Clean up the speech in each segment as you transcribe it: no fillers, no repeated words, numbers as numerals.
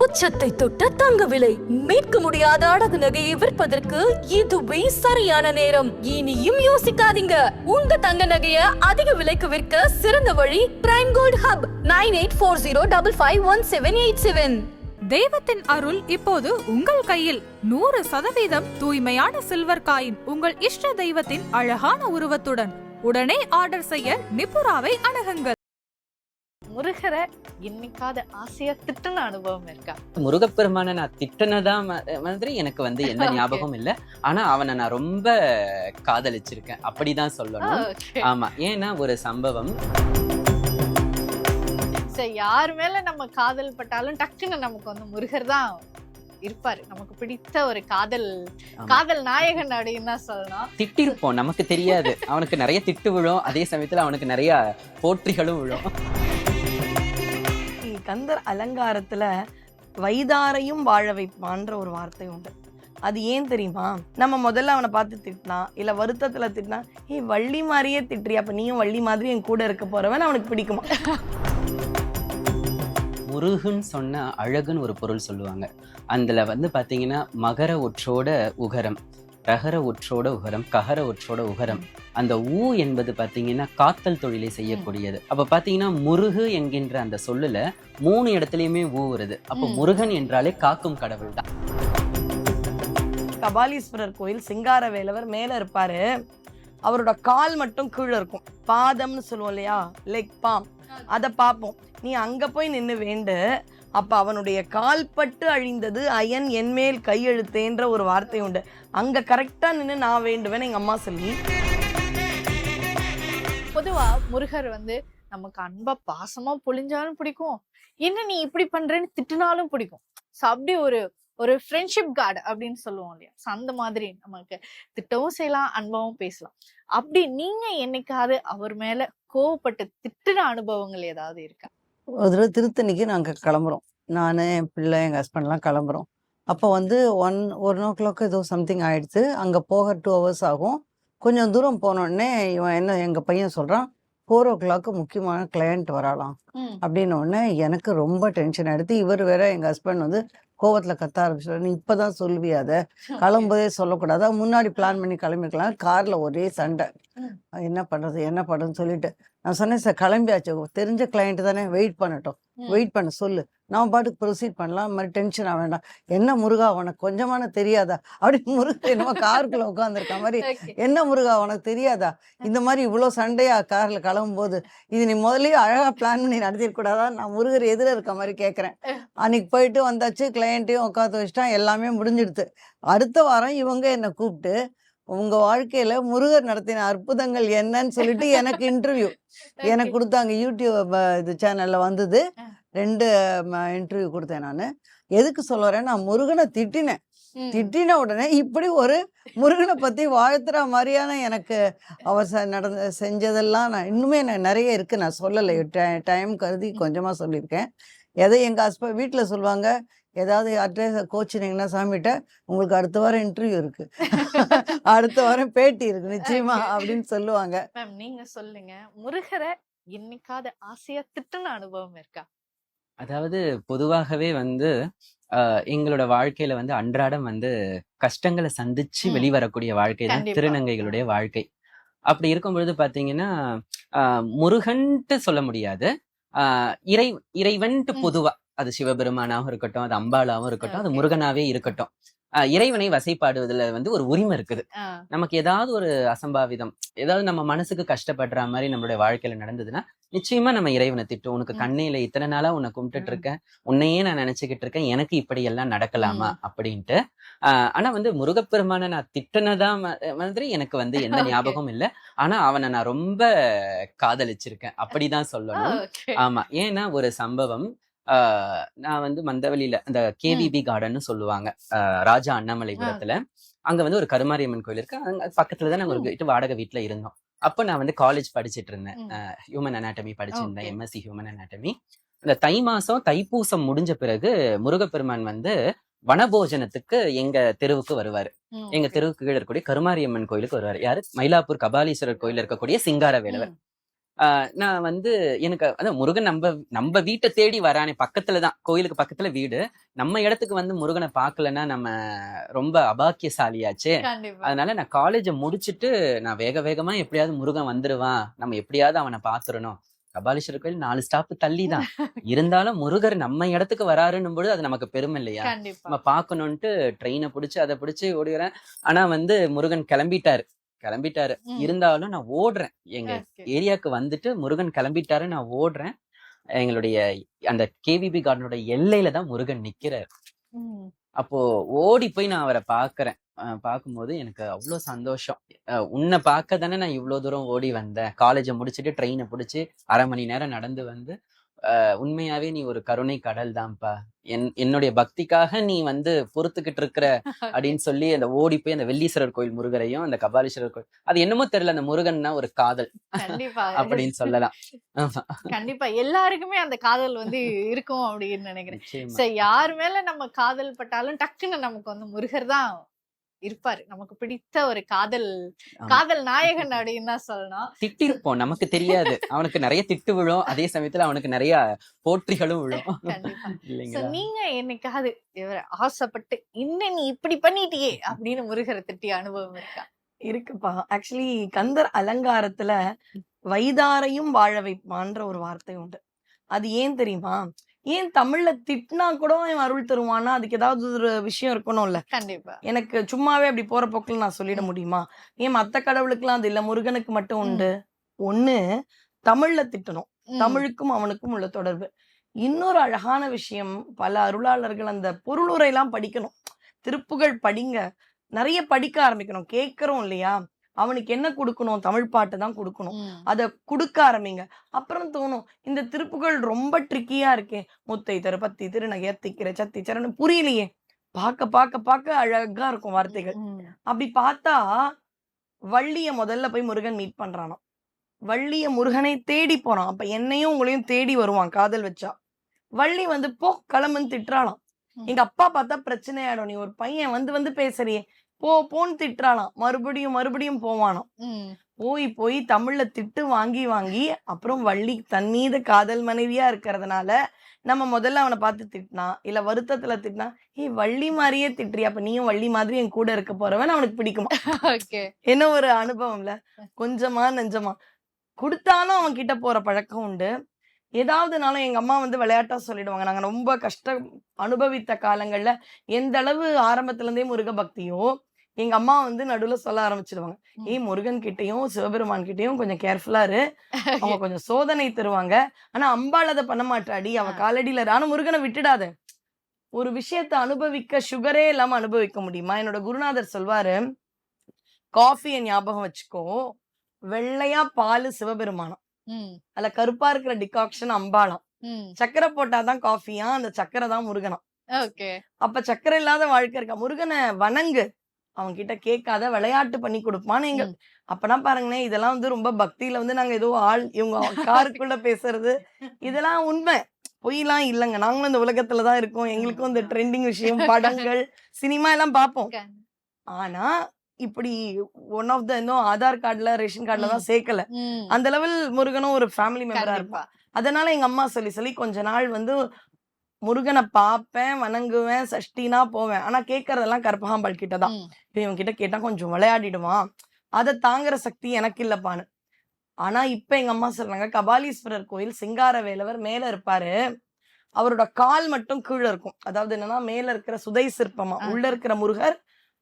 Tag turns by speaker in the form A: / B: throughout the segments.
A: உச்சத்தை தொட்ட தங்க விலை மீட்க முடியாத அடகு நகையை விற்பதற்கு இதுவே சரியான நேரம். இனியும் யோசிக்காதீங்க. உங்க தங்க நகைய அதிக விலைக்கு விற்க சிறந்த வழி பிரைம் கோல்ட் ஹப் 9840551787.
B: தெய்வத்தின் அருள் இப்போது உங்கள் கையில். 100% தூய்மையான சில்வர் காயின் உங்கள் இஷ்ட தெய்வத்தின் அழகான உருவத்துடன் உடனே ஆர்டர் செய்ய நிபுராவை அணுகுங்கள்.
C: முருகரை என்னைக்காவது ஆசையா திட்டுன அனுபவம் இருக்கா?
D: முருகப்பெருமான நான் திட்டினதான் மாதிரி எனக்கு வந்து எந்த ஞாபகம் இல்ல. ஆனா அவனை நான் ரொம்ப காதலிச்சிருக்கேன் அப்படிதான் சொல்லணும். ஆமா, ஏன்னா ஒரு சம்பவம்.
C: யார் மேல நம்ம காதல் பட்டாலும் டக்குன்னு நமக்கு வந்து முருகர் தான் இருப்பாரு. நமக்கு பிடித்த ஒரு காதல் நாயகன் அப்படின்னு தான் சொல்லணும்.
D: திட்டிருப்போம், நமக்கு தெரியாது. அவனுக்கு நிறைய திட்டு விழும், அதே சமயத்துல அவனுக்கு நிறைய போற்றிகளும் விழும்.
E: கந்தர் அலங்காரத்துல வைதாரையும் வாழ வைப்பான்ற ஒரு வார்த்தை உண்டு. அது ஏன் தெரியுமா? நம்ம முதல்ல அவனை பார்த்து திட்டினா இல்ல வருத்தத்துல திட்டினா, வள்ளி மாதிரியே திட்டுறியா, அப்ப நீயும் வள்ளி மாதிரி என் கூட இருக்க போறவன் அவனுக்கு பிடிக்குமா?
D: முருகன் சொன்ன அழகுன்னு ஒரு பொருள் சொல்லுவாங்க. அதுல வந்து பாத்தீங்கன்னா மகர ஒற்றோட உகரம், ரகர ஒற்றோட உகரம், ககர ஒற்றோட உகரம். அந்த ஊ என்பது பாத்தீங்கன்னா காத்தல் தொழிலை செய்யக்கூடியது. அப்ப பாத்தீங்கன்னா முருகு என்கின்ற அந்த சொல்லுல 3 இடத்துலயுமே ஊ வருது. அப்ப முருகன் என்றாலே காக்கும் கடவுள் தான்.
E: கபாலீஸ்வரர் கோயில் சிங்கார வேலவர் மேல இருப்பாரு. அவரோட கால் மட்டும் கீழே இருக்கும். பாதம்னு சொல்லுவோம் இல்லையா, லெக் பாம், அதை பார்ப்போம். நீ அங்க போய் நின்று வேண்டு. அப்ப அவனுடைய கால்பட்டு அழிந்தது அயன் என்மேல் கையெழுத்தேன்ற ஒரு வார்த்தை உண்டு. அங்க கரெக்டா நின்று நான் வேண்டுவேன் எங்க அம்மா சொல்லி.
C: பொதுவா முருகர் வந்து நமக்கு அன்பா பாசமா பொழிஞ்சாலும் பிடிக்கும், என்ன நீ இப்படி பண்றேன்னு திட்டினாலும் பிடிக்கும். அப்படி ஒரு ஃப்ரெண்ட்ஷிப் கார்டு அப்படின்னு சொல்லுவோம் இல்லையா, அந்த மாதிரி நமக்கு திட்டவும் செய்யலாம், அன்பாவும் பேசலாம். அப்படி நீங்க என்னைக்காவது அவர் மேல கோவப்பட்டு திட்டுன அனுபவங்கள் ஏதாவது இருக்கா?
F: ஒரு தடவை திருத்தணிக்கு நாங்கள் கிளம்புறோம். நான், என் பிள்ளை, எங்கள் ஹஸ்பண்ட்லாம் கிளம்புறோம். அப்போ வந்து 1 ஏதோ சம்திங் ஆயிடுச்சு. அங்கே போக 2 hours ஆகும். கொஞ்சம் தூரம் போனோடனே இவன் எங்கள் பையன் சொல்கிறான், 4 முக்கியமான கிளையண்ட் வரலாம் அப்படின்ன உடனே எனக்கு ரொம்ப டென்ஷன் ஆகிடுது. இவர் வேற எங்கள் ஹஸ்பண்ட் வந்து கோவத்தில் கத்த ஆரம்பிச்சிடும். நீ இப்போ தான் சொல்லுவியாத, கிளம்புதே சொல்லக்கூடாது, முன்னாடி பிளான் பண்ணி கிளம்பிக்கலாம். காரில் ஒரே சண்டை. என்ன பண்ணுறதுன்னு சொல்லிட்டு நான் சொன்னேன், சார் கிளம்பியாச்சு, தெரிஞ்ச கிளையண்ட் தானே, வெயிட் பண்ண சொல்லு, நான் பாட்டுக்கு ப்ரொசீட் பண்ணலாம், மாதிரி டென்ஷன் ஆக வேண்டாம். என்ன முருகா உனக்கு கொஞ்சமான தெரியாதா அப்படி முருகா என்னமோ காருக்குள்ள உட்காந்துருக்க மாதிரி, என்ன முருகா உனக்கு தெரியாதா இந்த மாதிரி இவ்வளோ சண்டையா காரில் கிளம்பும்போது, இது நீ முதல்லயே அழகாக பிளான் பண்ணி நடத்திடக்கூடாதா? நான் முருகர் எதிர இருக்க மாதிரி கேட்குறேன். அன்னைக்கு போயிட்டு வந்தாச்சு, கிளையண்ட்டையும் உட்காந்து வச்சுட்டா, எல்லாமே முடிஞ்சிடுது. அடுத்த வாரம் இவங்க என்னை கூப்பிட்டு உங்க வாழ்க்கையில முருகர் நடத்தின அற்புதங்கள் என்னன்னு சொல்லிட்டு எனக்கு இன்டர்வியூ எனக்கு கொடுத்தாங்க. யூடியூப் இது சேனல்ல வந்தது. 2 இன்டர்வியூ கொடுத்தேன். நான் எதுக்கு சொல்லுறேன், நான் முருகனை திட்டின உடனே இப்படி ஒரு முருகனை பத்தி வாழ்த்துற மாதிரியான எனக்கு அவர் செஞ்சதெல்லாம் நான் இன்னுமே நிறைய இருக்கு. நான் சொல்லலை, டைம் கருதி கொஞ்சமா சொல்லியிருக்கேன். எதை எங்க ஹஸ்பண்ட் வீட்டில் சொல்லுவாங்க, ஏதாவது யார்கிட்ட கோச்சினீங்கன்னா, சாமிகிட்ட உங்களுக்கு அடுத்த வாரம் இன்டர்வியூ இருக்கு, அடுத்த வாரம் பேட்டி இருக்கு நிச்சயமா அப்படின்னு சொல்லுவாங்க.
C: மேம், நீங்க சொல்லுங்க, முருகரை என்னைக்காவது ஆசையா திட்டுன அனுபவம் இருக்கா?
D: அதாவது பொதுவாகவே வந்து எங்களோட வாழ்க்கையில வந்து அன்றாடம் வந்து கஷ்டங்களை சந்திச்சு வெளிவரக்கூடிய வாழ்க்கை தான் திருநங்கைகளுடைய வாழ்க்கை. அப்படி இருக்கும் பொழுது பாத்தீங்கன்னா முருகன்ட்டு சொல்ல முடியாது, இறைவன்ட்டு பொதுவா, அது சிவபெருமானாவும் இருக்கட்டும், அது அம்பாளாவும் இருக்கட்டும், அது முருகனாவே இருக்கட்டும், இறைவனை வசைப்பாடுவதுல வந்து ஒரு உரிமை இருக்குது. நமக்கு ஏதாவது ஒரு அசம்பாவிதம், ஏதாவது நம்ம மனசுக்கு கஷ்டப்படுற மாதிரி நம்மளுடைய வாழ்க்கையில நடந்ததுன்னா நிச்சயமா நம்ம இறைவனை திட்டும். உனக்கு கண்ணையில இத்தனை நாளா உன்னை கும்பிட்டுட்டு இருக்கேன், உன்னையே நான் நினைச்சுக்கிட்டு இருக்கேன், எனக்கு இப்படி எல்லாம் நடக்கலாமா அப்படின்ட்டு. ஆனா வந்து முருகப்பெருமான நான் திட்டினதா மாதிரி எனக்கு வந்து எந்த ஞாபகம் இல்லை. ஆனா அவனை நான் ரொம்ப காதலிச்சிருக்கேன் அப்படிதான் சொல்லணும். ஆமா, ஏன்னா ஒரு சம்பவம். நான் வந்து மந்தவெளியில அந்த கேவிபி கார்டன் சொல்லுவாங்க, ராஜா அண்ணாமலைபுரத்துல. அங்க வந்து ஒரு கருமாரியம்மன் கோயில் இருக்கு. பக்கத்துலதான் நாங்க ஒரு வாடகை வீட்டுல இருந்தோம். அப்ப நான் வந்து காலேஜ் படிச்சுட்டு இருந்தேன், ஹியூமன் அனாட்டமி படிச்சிருந்தேன், எம்எஸ்சி ஹியூமன் அனாட்டமி. இந்த தை மாசம் தைப்பூசம் முடிஞ்ச பிறகு முருகப்பெருமான் வந்து வனபோஜனத்துக்கு எங்க தெருவுக்கு வருவாரு. எங்க தெருவுக்கு கீழே இருக்கக்கூடிய கருமாரியம்மன் கோயிலுக்கு வருவாரு. யாரு? மயிலாப்பூர் கபாலீஸ்வரர் கோயில இருக்கக்கூடிய சிங்கார வேலவர். நான் வந்து எனக்கு அதான் முருகன் நம்ம வீட்டை தேடி வரானே, பக்கத்துலதான், கோயிலுக்கு பக்கத்துல வீடு. நம்ம இடத்துக்கு வந்து முருகனை பார்க்கலன்னா நம்ம ரொம்ப அபாக்கியசாலியாச்சே.
C: கண்டிப்பா
D: அதனால நான் காலேஜை முடிச்சுட்டு நான் வேக வேகமா எப்படியாவது முருகன் வந்துருவான், நம்ம எப்படியாவது அவனை பாத்துறணும். கபாலீஸ்வரர் கோயில் 4 ஸ்டாப் தள்ளி தான் இருந்தாலும் முருகர் நம்ம இடத்துக்கு வராருன்னும் பொழுது அது நமக்கு பெருமை இல்லையா?
C: கண்டிப்பா
D: நம்ம பார்க்கணும்ட்டு ட்ரெயினை பிடிச்சி அதை பிடிச்சி ஓடுகிறேன். ஆனா வந்து முருகன் கிளம்பிட்டாரு.
C: ம்.
D: இருந்தாலும் நான் ஓடுறேன். எங்க
C: Okay.
D: ஏரியாவுக்கு வந்துட்டு முருகன் கிளம்பிட்டாரு, நான் ஓடுறேன். எங்களுடைய அந்த கேவிபி கார்டனோட எல்லையில தான் முருகன் நிக்கிறாரு.
C: ம்.
D: அப்போ ஓடி போய் நான் அவரை பாக்குறேன். பார்க்கும்போது எனக்கு அவ்வளோ சந்தோஷம். உன்னை பார்க்க தானே நான் இவ்வளோ தூரம் ஓடி வந்தேன். காலேஜை முடிச்சுட்டு ட்ரெயினை பிடிச்சி 1/2 மணி நேரம் நடந்து வந்து உண்மையாவே நீ ஒரு கருணை கடல் தான்ப்பா. என்னுடைய பக்திக்காக நீ வந்து பொறுத்துக்கிட்டு இருக்கிற அப்படின்னு சொல்லி அந்த ஓடி போய் அந்த வெள்ளீஸ்வரர் கோயில் முருகரையும் அந்த கபாலீஸ்வரர் கோயில், அது என்னமோ தெரியல, அந்த முருகன்னா ஒரு காதல்
C: கண்டிப்பா
D: அப்படின்னு சொல்லலாம். ஆமா,
C: கண்டிப்பா எல்லாருக்குமே அந்த காதல் வந்து இருக்கும் அப்படின்னு நினைக்கிறேன்.
D: நிச்சயமா.
C: சரி, யார் மேல நம்ம காதல் பட்டாலும் டக்குன்னு நமக்கு வந்து முருகர் தான் இருப்பாரு. நமக்கு பிடித்த ஒரு காதல்
D: ஆமா.
C: காதல் நாயகன் அப்படின்னு தான் சொல்லணும்.
D: திட்டிருப்போம், நமக்கு தெரியாது. அவனுக்கு நிறைய திட்டு விழும், அதே சமயத்துல அவனுக்கு நிறைய போற்றிகளும் விழும்.
C: கண்டிப்பா. So,
D: இல்லைங்களா?
C: நீங்க என்னைக்காவது இவரை ஆசைப்பட்டு இன்னும் நீ இப்படி பண்ணிட்டியே அப்படின்னு முருகரை திட்டிய அனுபவம் இருக்கா?
E: இருக்குப்பா. ஆக்சுவலி கந்தர் அலங்காரத்துல வைதாரையும் வாழ வைப்பான்ற ஒரு வார்த்தை உண்டு. அது ஏன் தெரியுமா? ஏன் தமிழ்ல திட்டினா கூட அவன் அருள் தருவானா? அதுக்கு ஏதாவது ஒரு விஷயம் இருக்கணும்ல.
C: கண்டிப்பா
E: எனக்கு சும்மாவே அப்படி போற போக்குல நான் சொல்லிட முடியுமா? ஏன் மத்த கடவுளுக்குலாம் அது இல்ல, முருகனுக்கு மட்டும் உண்டு? ஒண்ணு, தமிழ்ல திட்டணும்.
C: ம்.
E: தமிழுக்கும் அவனுக்கும் உள்ள தொடர்பு. இன்னொரு அழகான விஷயம், பல அருளாளர்கள் அந்த பொருளுரைலாம் படிக்கணும். திருப்புகழ் படிங்க. நிறைய படிக்க ஆரம்பிக்கணும். கேட்கிறோம் இல்லையா? அவனுக்கு என்ன கொடுக்கணும்? தமிழ் பாட்டு தான் கொடுக்கணும்.
C: ம்.
E: அத குடுக்க ஆரம்பிங்க. அப்புறம் தோணும், இந்த திருப்புகழ் ரொம்ப ட்ரிக்கியா இருக்கே. முத்தை தரு பத்தி திருநகை திக்கிற சத்தி சரணம் புரியலையே. பார்க்க பார்க்க பார்க்க அழகா இருக்கும் வார்த்தைகள்.
C: ம்.
E: அப்படி பார்த்தா வள்ளிய முதல்ல போய் முருகன் மீட் பண்றானாம். வள்ளிய முருகனை தேடி போறான். அப்ப என்னையும் உங்களையும் தேடி வருவான் காதல் வச்சா. வள்ளி வந்து போ கிளம்புன்னு திட்டுறாளாம். எங்க அப்பா பார்த்தா பிரச்சனை ஆயிடும். நீ ஒரு பையன் வந்து வந்து பேசுறியே, போ போன்னு திட்டுறாளாம். மறுபடியும் மறுபடியும் போவானாம்.
C: ம்.
E: போய் தமிழ்ல திட்டு வாங்கி வாங்கி அப்புறம் வள்ளி தன் மீது காதல் மனைவியா இருக்கிறதுனால நம்ம முதல்ல அவனை பார்த்து திட்டினா, இல்ல வருத்தத்துல திட்டினா, ஏய் வள்ளி மாதிரியே திட்டுறியா, அப்ப நீயும் வள்ளி மாதிரி என் கூட இருக்க போறவன் அவனுக்கு பிடிக்குமா?
C: Okay.
E: என்ன ஒரு அனுபவம்ல. கொஞ்சமா நெஞ்சமா கொடுத்தாலும் அவன் கிட்ட போற பழக்கம் உண்டு. ஏதாவதுனாலும் எங்க அம்மா வந்து விளையாட்டா சொல்லிடுவாங்க. நாங்க ரொம்ப கஷ்டம் அனுபவித்த காலங்கள்ல எந்த அளவு ஆரம்பத்துல இருந்தே முருக பக்தியோ, எங்க அம்மா வந்து நடுவுல சொல்ல ஆரம்பிச்சிடுவாங்க. ஏய் முருகன் கிட்டயும் சிவபெருமான் கிட்டயும் கொஞ்சம் கேர்ஃபுல்லா இரு. அவங்க கொஞ்சம் சோதனை தருவாங்க. ஆனா அம்பாள் அதை பண்ண மாட்டாடி, அவ காலடியில இரு. ஆனா முருகனை விட்டுடாத. ஒரு விஷயத்த அனுபவிக்க சுகரே இல்லாம அனுபவிக்க முடியுமா? என்னோட குருநாதர் சொல்வாரு, காஃபியை ஞாபகம் வச்சுக்கோ, வெள்ளையா பாலு சிவபெருமானம்,
C: ம்.
E: அதுல கருப்பா இருக்கிற டிகாக்ஷன் அம்பாளாம்,
C: ம்.
E: சக்கரை போட்டாதான் காஃபியா, அந்த சக்கரை தான் முருகனா.
C: Okay.
E: அப்ப சக்கரை இல்லாத வாழ்க்கை இருக்கா? முருகனை வணங்கு, அவங்க கிட்ட கேட்காத, விளையாட்டு பண்ணி கொடுப்பான்னு எங்க.
C: ம்.
E: அப்பனா பாருங்களேன், இதெல்லாம் வந்து ரொம்ப பக்தியில வந்து நாங்க ஏதோ இவங்க காருக்குள்ள பேசுறது, இதெல்லாம் உண்மை, பொய்லாம் இல்லைங்க. நாங்களும் இந்த உலகத்துலதான் இருக்கோம். எங்களுக்கும் இந்த ட்ரெண்டிங் விஷயம், படங்கள், சினிமா எல்லாம் பார்ப்போம். ஆனா இப்படி ஒன் ஆஃப் த இன்னும் ஆதார் கார்டுல ரேஷன் கார்டுல தான் சேர்க்கல.
C: ம்.
E: அந்த லெவல் முருகனும் ஒரு ஃபேமிலி மெம்பரா
C: கண்டிப்பா.
E: இருப்பான். அதனால எங்க அம்மா சொல்லி சொல்லி கொஞ்ச நாள் வந்து முருகனை பார்ப்பேன், வணங்குவேன், சஷ்டினா போவேன். ஆனா கேட்கறதெல்லாம் கற்பகாம்பாள் கிட்டதான்.
C: ம்.
E: இவன் கிட்ட கேட்டா கொஞ்சம் விளையாடிடுவான், அதை தாங்குற சக்தி எனக்கு இல்லப்பான்னு. ஆனா இப்ப எங்க அம்மா சொல்றாங்க, கபாலீஸ்வரர் கோயில் சிங்கார வேலவர் மேல இருப்பாரு, அவரோட கால் மட்டும் கீழே இருக்கும். அதாவது என்னன்னா, மேல இருக்கிற சுதை சிற்பமா, உள்ள இருக்கிற முருகர்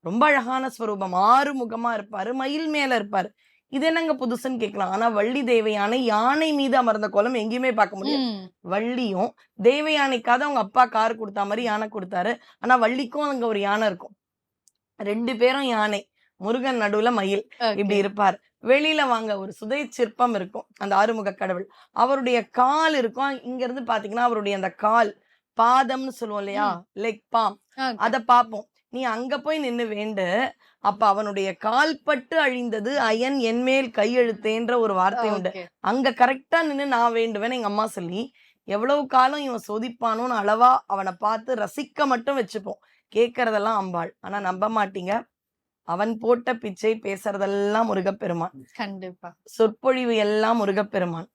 E: ரொம்ப அழகான ஸ்வரூபம், 6 முகமா இருப்பாரு, மயில் மேல இருப்பாரு. இது என்னங்க புதுசுன்னு கேட்கலாம். ஆனா வள்ளி தேவயானை யானை மீது அமர்ந்த கோலம் எங்கேயுமே பார்க்க முடியாது.
C: ம்.
E: வள்ளியும் தேவயானைக்காவது அவங்க அப்பா கார் கொடுத்தா மாதிரி யானை கொடுத்தாரு. ஆனா வள்ளிக்கும் அங்க ஒரு யானை இருக்கும். 2 பேரும் யானை, முருகன் நடுவுல மயில், இப்படி
C: Okay.
E: இருப்பார். வெளியில வாங்க, ஒரு சுதை சிற்பம் இருக்கும், அந்த ஆறுமுக கடவுள். அவருடைய கால் இருக்கும். இங்க இருந்து பாத்தீங்கன்னா அவருடைய அந்த கால் பாதம்னு சொல்லுவோம் இல்லையா, லெக் பாம்,
C: Okay.
E: அத பாப்போம். நீ அங்க போய் நின்னு வேண்டு, அப்ப அவனுடைய கால்பட்டு அழிந்தது அயன் என்மேல் கையெழுத்தேன்ற ஒரு வார்த்தை உண்டு.
C: Okay.
E: அங்க கரெக்டா நின்னு நான் வேண்டுவேன் எங்க அம்மா சொல்லி, எவ்வளவு காலம் இவன் சோதிப்பானோன்னு அளவா அவனை பார்த்து ரசிக்க மட்டும் வச்சுப்போம். கேட்கறதெல்லாம் அம்பாள். ஆனா நம்ப மாட்டீங்க, அவன் போட்ட பிச்சை, பேசுறதெல்லாம் முருகப்பெருமான்,
C: கண்டிப்பா.
E: சொற்பொழிவு எல்லாம் முருகப்பெருமான்.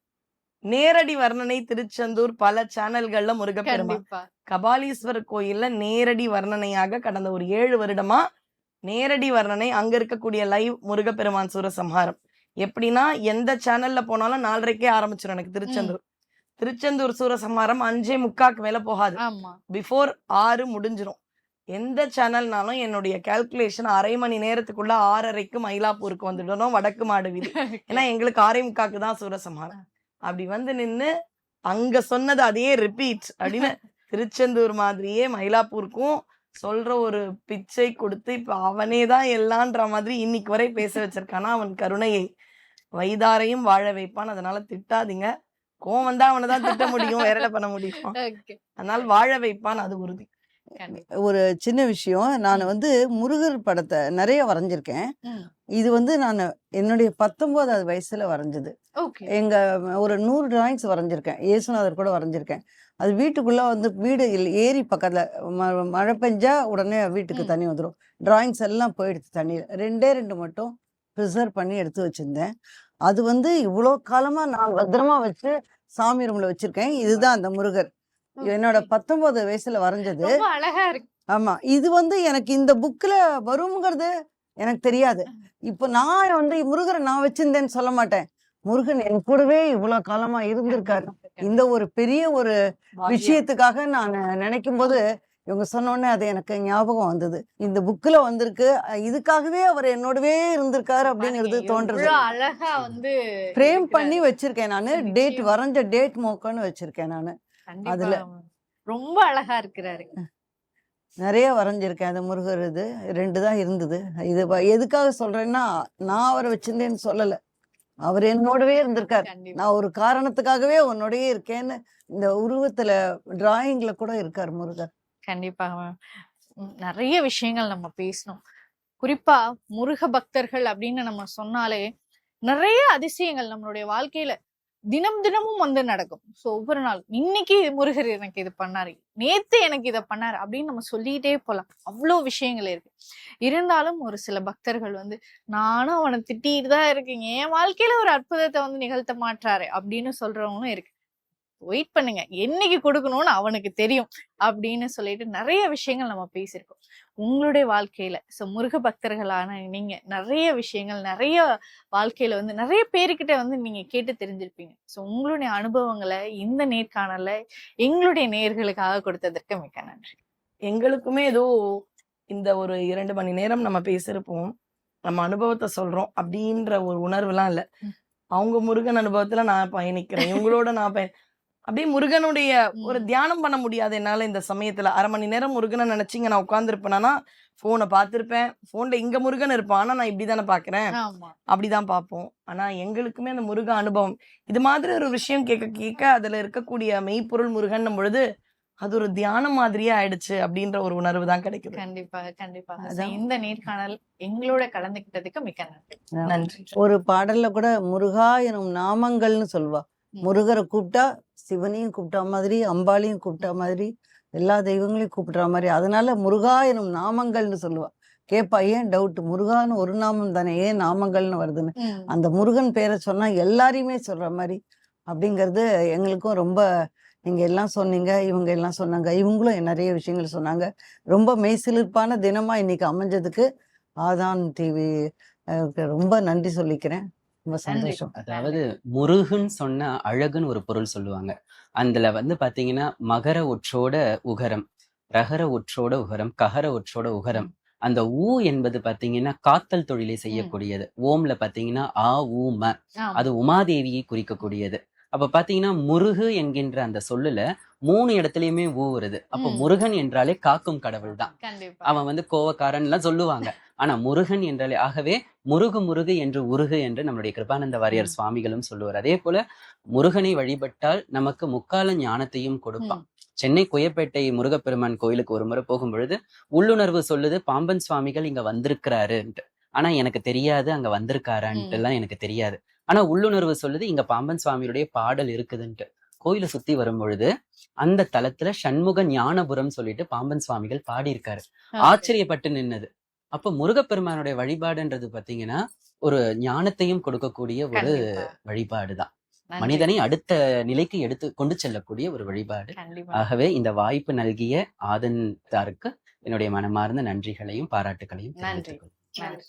E: நேரடி வர்ணனை திருச்செந்தூர் பல சேனல்கள்ல முருகப்பெருமான்.
C: கண்டிப்பா.
E: கபாலீஸ்வரர் கோயில்ல நேரடி வர்ணனையாக கடந்த ஒரு 7 வருடமா நேரடி வர்ணனை, அங்க இருக்கக்கூடிய லைவ் முருகப்பெருமான் சூரசம்ஹாரம். எப்படின்னா எந்த சேனல்ல போனாலும் 4:30க்கே ஆரம்பிச்சிடும் எனக்கு திருச்செந்தூர் சூரசம்ஹாரம் 5:45 மேல போகாது.
C: ஆமா.
E: பிஃபோர் 6 முடிஞ்சிரும். எந்த சேனல்னாலும் என்னுடைய கால்குலேஷன் 1/2 மணி நேரத்துக்குள்ள 6:30க்கு மயிலாப்பூருக்கு வந்துடணும், வடக்கு மாடு வீதி. ஏன்னா எங்களுக்கு 6:45 தான் சூரசம்ஹாரம். அப்படி வந்து நின்னு அங்க சொன்னது அதே ரிப்பீட் அப்படின்னு திருச்செந்தூர் மாதிரியே மயிலாப்பூருக்கும் சொல்ற ஒரு பிச்சை கொடுத்து இப்ப அவனே தான் எல்லான்ற மாதிரி இன்னைக்கு வரை பேச வச்சிருக்கானா. அவன் கருணையை வைதாரையும் வாழ வைப்பான். அதனால திட்டாதீங்க. கோவம் வந்தா அவனை தான் திட்ட முடியும், வேற என்ன பண்ண முடியும்.
C: Okay.
E: அதனால வாழ வைப்பான், அது உறுதி.
C: கண்டிப்பா.
F: ஒரு சின்ன விஷயம், நான் வந்து முருகர் படத்தை நிறைய வரைஞ்சிருக்கேன்.
C: ம்.
F: இது வந்து நான் என்னுடைய 19வது வயசுல வரைஞ்சது.
C: Okay.
F: எங்க ஒரு 100 டிராயிங்ஸ் வரைஞ்சிருக்கேன். இயேசுநாதர் கூட வரைஞ்சிருக்கேன். அது வீட்டுக்குள்ள வந்து வீடு ஏரி பக்கத்துல மழை பெஞ்சா உடனே வீட்டுக்கு தண்ணி வந்துடும். டிராயிங்ஸ் எல்லாம் போயிடுச்சு தண்ணியில். 2 மட்டும் ப்ரிசர்வ் பண்ணி எடுத்து வச்சிருந்தேன். அது வந்து இவ்வளோ காலமா நான் பத்திரமா வச்சு சாமி ரூம்ல வச்சிருக்கேன். இதுதான் அந்த முருகர், என்னோட 19 வயசுல வரைஞ்சது.
C: ரொம்ப அழகா இருக்கு.
F: ஆமா, இது வந்து எனக்கு இந்த புக்ல வருங்கிறது எனக்கு தெரியாது. இப்போ நான் வந்து முருகரை நான் வச்சிருந்தேன்னு சொல்ல மாட்டேன். முருகன் என் கூடவே இவ்வளவு காலமா இருந்திருக்காரு. இந்த ஒரு பெரிய ஒரு விஷயத்துக்காக நான் நினைக்கும் போது இவங்க சொன்ன உடனே அது எனக்கு ஞாபகம் வந்தது. இந்த புக்ல வந்திருக்கு, இதுக்காகவே அவர் என்னோடவே இருந்திருக்காரு அப்படிங்கிறது தோன்றது.
C: இவ்வளவு அழகா வந்து
F: ஃப்ரேம் பண்ணி வச்சிருக்கேன் நானு. டேட் வரைஞ்ச டேட் மோக்கன்னு வச்சிருக்கேன் நானு.
C: கண்டிப்பா
F: அதுல
C: ரொம்ப அழகா இருக்கிறாரு.
F: நிறைய வரைஞ்சிருக்கேன். அந்த முருகர் இது 2 தான் இருந்தது. இது எதுக்காக சொல்றேன்னா, நான் அவரை வச்சிருந்தேன்னு சொல்லல, அவர் என்னோடவே இருந்திருக்காரு.
C: கண்டிப்பா.
F: நான் ஒரு காரணத்துக்காகவே உன்னோடயே இருக்கேன்னு இந்த உருவத்துல டிராயிங்ல கூட இருக்காரு முருகர்.
C: கண்டிப்பா. நிறைய விஷயங்கள் நம்ம பேசணும். குறிப்பா முருக பக்தர்கள் அப்படின்னு நம்ம சொன்னாலே நிறைய அதிசயங்கள் நம்மளுடைய வாழ்க்கையில தினமும் வந்து நடக்கும். சோ ஒவ்வொரு நாள் இன்னைக்கு முருகர் எனக்கு இது பண்ணாரு, நேத்து எனக்கு இதை பண்ணாரு அப்படின்னு நம்ம சொல்லிட்டே போலாம். அவ்வளோ விஷயங்கள் இருக்கு. இருந்தாலும் ஒரு சில பக்தர்கள் வந்து நானும் அவனை திட்டிட்டு தான் இருக்கீங்க, என் வாழ்க்கையில ஒரு அற்புதத்தை வந்து நிகழ்த்த மாட்டாரு அப்படின்னு சொல்றவங்களும் இருக்கு. வெயிட் பண்ணுங்க, என்னைக்கு கொடுக்கணும்னு அவனுக்கு தெரியும் அப்படின்னு சொல்லிட்டு நிறைய விஷயங்கள் நம்ம பேசியிருக்கோம். உங்களுடைய வாழ்க்கையில முருக பக்தர்களான நீங்க நிறைய விஷயங்கள் நிறைய வாழ்க்கையில வந்து நிறைய பேருக்கிட்ட வந்து நீங்க கேட்டு தெரிஞ்சிருப்பீங்க. உங்களுடைய அனுபவங்களை இந்த நேர்காணல எங்களுடைய நேயர்களுக்காக கொடுத்ததற்கு மிக்க நன்றி.
E: எங்களுக்குமே ஏதோ இந்த ஒரு 2 மணி நேரம் நம்ம பேசிருப்போம், நம்ம அனுபவத்தை சொல்றோம் அப்படின்ற ஒரு உணர்வுலாம் இல்ல. அவங்க முருகன் அனுபவத்துல நான் பயணிக்கிறேன், இவங்களோட நான் அப்படியே முருகனுடைய ஒரு தியானம் பண்ண முடியாது என்னால இந்த சமயத்துல. 1/2 மணி நேரம் முருகனை நினைச்சிங்க நான் உட்கார்ந்துருப்பேனா, போனை பார்த்திருப்பேன். போன்ல இங்க முருகன் இருப்பான், ஆனா நான் இப்படிதானே பாக்குறேன், அப்படிதான் பார்ப்போம். ஆனா எங்களுக்குமே அந்த முருக அனுபவம் இது மாதிரி ஒரு விஷயம் கேட்க அதுல இருக்கக்கூடிய மெய்ப்பொருள் முருகன் பொழுது அது ஒரு தியானம் மாதிரியே ஆயிடுச்சு அப்படின்ற ஒரு உணர்வு தான் கிடைக்குது.
C: கண்டிப்பா. இந்த நேர்காணல் எங்களோட கலந்துகிட்டதுக்கு மிக்க நன்றி.
E: நன்றி.
F: ஒரு பாடல்ல கூட முருகா எனும் நாமங்கள்னு சொல்லுவா. முருகரை கூப்பிட்டா சிவனையும் கூப்பிட்டா மாதிரி, அம்பாளையும் கூப்பிட்டா மாதிரி, எல்லா தெய்வங்களையும் கூப்பிடுற மாதிரி. அதனால முருகா எனும் நாமங்கள்னு சொல்லுவா. கேப்பா, ஏன் டவுட், முருகான்னு ஒரு நாமம் தானே, ஏன் நாமங்கள்னு வருதுன்னு. அந்த முருகன் பேரை சொன்னா எல்லாரையுமே சொல்ற மாதிரி அப்படிங்கிறது எங்களுக்கும் ரொம்ப. நீங்க எல்லாம் சொன்னீங்க, இவங்க எல்லாம் சொன்னாங்க, இவங்களும் நிறைய விஷயங்கள் சொன்னாங்க. ரொம்ப மெய்சிலிர்ப்பான தினமா இன்னைக்கு அமைஞ்சதுக்கு ஆதான் டிவி ரொம்ப நன்றி சொல்லிக்கிறேன். ரொம்ப சந்தோஷம்.
D: அதாவது முருகன் சொன்ன அழகுன்னு ஒரு பொருள் சொல்லுவாங்க. அதுல வந்து பாத்தீங்கன்னா மகர ஒற்றோட உகரம், ரகர ஒற்றோட உகரம், ககர ஒற்றோட உகரம். அந்த ஊ என்பது பாத்தீங்கன்னா காத்தல் தொழிலை செய்யக்கூடியது. ஓம்ல பாத்தீங்கன்னா ஆ ஊ ம, அது உமாதேவியை குறிக்கக்கூடியது. அப்ப பாத்தீங்கன்னா முருகு என்கின்ற அந்த சொல்லுல 3 இடத்துலயுமே ஊ வருது. அப்ப முருகன் என்றாலே காக்கும் கடவுள் தான். அவன் வந்து கோவக்காரன் எல்லாம் சொல்லுவாங்க, ஆனா முருகன் என்றாலே, ஆகவே முருகு என்று உருகு என்று நம்மளுடைய கிருபானந்த வாரியார் சுவாமிகளும் சொல்லுவார். அதே போல முருகனை வழிபட்டால் நமக்கு முக்கால ஞானத்தையும் கொடுப்பான். சென்னை குயப்பேட்டை முருகப்பெருமான் கோயிலுக்கு ஒரு முறை போகும் பொழுது உள்ளுணர்வு சொல்லுது, பாம்பன் சுவாமிகள் இங்க வந்திருக்கிறாருன்ட்டு. ஆனா எனக்கு தெரியாது அங்க வந்திருக்காரான்ட்டு எல்லாம் எனக்கு தெரியாது. ஆனா உள்ளுணர்வு சொல்லுது இங்க பாம்பன் சுவாமியுடைய பாடல் இருக்குதுன்ட்டு. கோயிலை சுத்தி வரும் பொழுது அந்த தலத்துல சண்முக ஞானபுரம் சொல்லிட்டு பாம்பன் சுவாமிகள் பாடியிருக்காரு. ஆச்சரியப்பட்டு நின்னது. அப்ப முருகப்பெருமானுடைய வழிபாடுன்றது பாத்தீங்கன்னா ஒரு ஞானத்தையும் கொடுக்கக்கூடிய ஒரு வழிபாடுதான்.
C: நன்றி.
D: மனிதனை அடுத்த நிலைக்கு எடுத்து கொண்டு செல்லக்கூடிய ஒரு வழிபாடு.
C: கண்டிப்பா.
D: ஆகவே இந்த வாய்ப்பு நல்கிய ஆதன் சாருக்கு என்னுடைய மனமார்ந்த நன்றிகளையும் பாராட்டுகளையும்
C: நன்றி.
D: தெரிவித்துக் கொள்கிறேன்.
C: நன்றி.